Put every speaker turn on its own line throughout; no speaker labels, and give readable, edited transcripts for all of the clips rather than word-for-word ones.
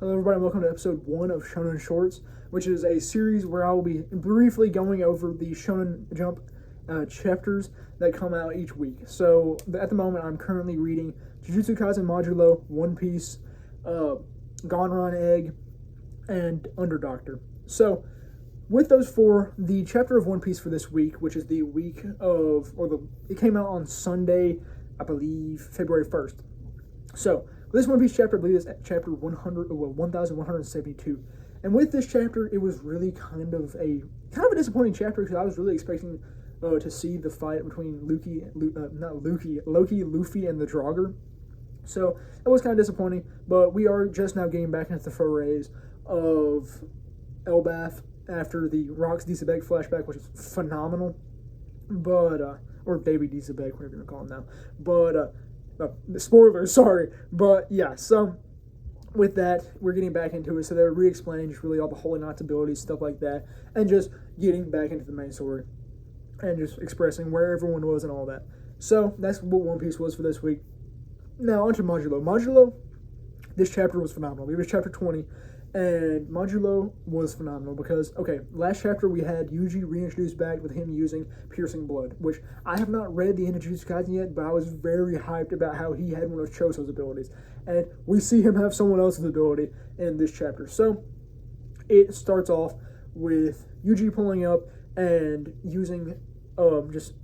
Hello everybody, and welcome to episode 1 of Shonen Shorts, which is a series where I will be briefly going over the Shonen Jump chapters that come out each week. So at the moment, I'm currently reading Jujutsu Kaisen Modulo, One Piece, Gonron Egg, and Underdoctor. So with those four, the chapter of One Piece for this week, which is the week of, it came out on Sunday, I believe, February 1st. So this One Piece chapter, I believe, is chapter 1172. And with this chapter, it was really kind of a disappointing chapter because I was really expecting to see the fight between Loki, Luffy, and the Draugr. So it was kind of disappointing, but we are just now getting back into the forays of Elbaf after the Rox Diesebeg flashback, which is phenomenal. But, or Baby Diesebeg, whatever you're going to call him now. But, spoilers, sorry. But yeah, so with that, we're getting back into it. So they're re-explaining just really all the Holy Knight's abilities, stuff like that, and just getting back into the main story and just expressing where everyone was and all that. So that's what One Piece was for this week. Now onto Modulo. Modulo, this chapter was phenomenal. It was chapter 20, and Modulo was phenomenal because, okay, last chapter we had Yuji reintroduced back with him using Piercing Blood, which I have not read the end of Jujutsu Kaisen yet, but I was very hyped about how he had one of Choso's abilities. And we see him have someone else's ability in this chapter. So it starts off with Yuji pulling up and using, just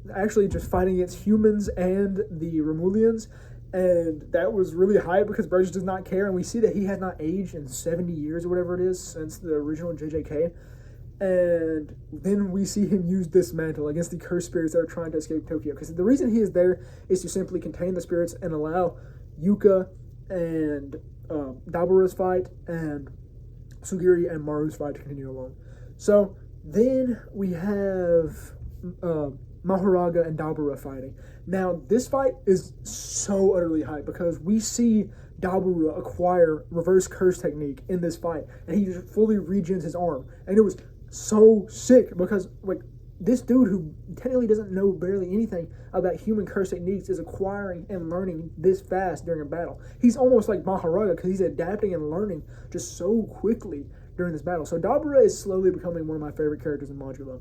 fighting against humans and the Romulians. And that was really hype because Burgess does not care, and we see that he has not aged in 70 years or whatever it is since the original JJK. And then we see him use this mantle against the cursed spirits that are trying to escape Tokyo. Because the reason he is there is to simply contain the spirits and allow Yuka and Dabura's fight and Sugiri and Maru's fight to continue along. So then we have Mahoraga and Dabura fighting. Now, this fight is so utterly hype because we see Dabura acquire reverse curse technique in this fight, and he just fully regens his arm. And it was so sick because, like, this dude who technically doesn't know barely anything about human curse techniques is acquiring and learning this fast during a battle. He's almost like Mahoraga because he's adapting and learning just so quickly during this battle. So Dabura is slowly becoming one of my favorite characters in Modulo.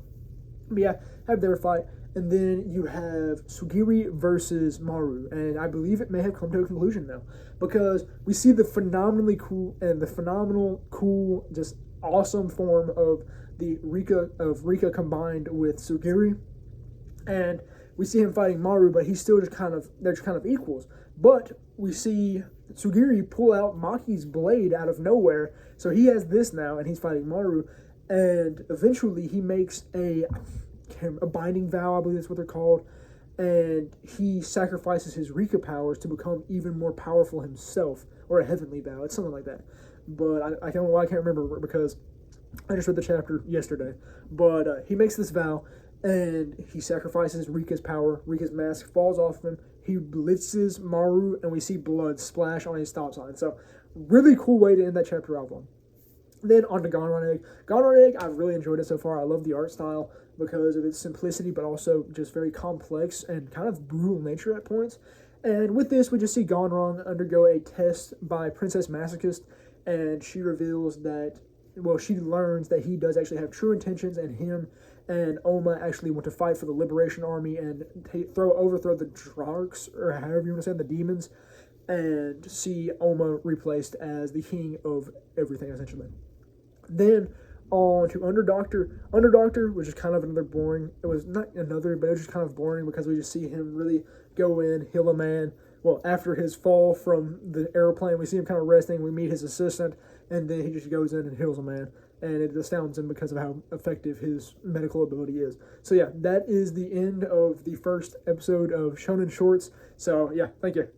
But yeah, have their fight. And then you have Sugiri versus Maru. And I believe it may have come to a conclusion now. Because we see the phenomenal, just awesome form of the Rika combined with Sugiri. And we see him fighting Maru, but he's still they're just kind of equals. But we see Sugiri pull out Maki's blade out of nowhere. So he has this now, and he's fighting Maru. And eventually he makes a binding vow, I believe that's what they're called, and he sacrifices his Rika powers to become even more powerful himself, or a heavenly vow, it's something like that, but I can't remember because I just read the chapter yesterday, but he makes this vow, and he sacrifices Rika's power. Rika's mask falls off of him, he blitzes Maru, and we see blood splash on his stop sign. So really cool way to end that chapter out on. Then on to Gonron Egg. Gonron Egg, I've really enjoyed it so far. I love the art style because of its simplicity, but also just very complex and kind of brutal nature at points. And with this, we just see Gonron undergo a test by Princess Masochist, and she reveals that, she learns that he does actually have true intentions, and him and Oma actually want to fight for the Liberation Army and overthrow the Draugrs, or however you want to say, the demons, and see Oma replaced as the king of everything, essentially. Then on to Underdoctor. Underdoctor, which is kind of another boring. It was not another, but it was just kind of boring because we just see him really go in, heal a man. Well, after his fall from the airplane, we see him kind of resting. We meet his assistant, and then he just goes in and heals a man. And it astounds him because of how effective his medical ability is. So yeah, that is the end of the first episode of Shonen Shorts. So yeah, thank you.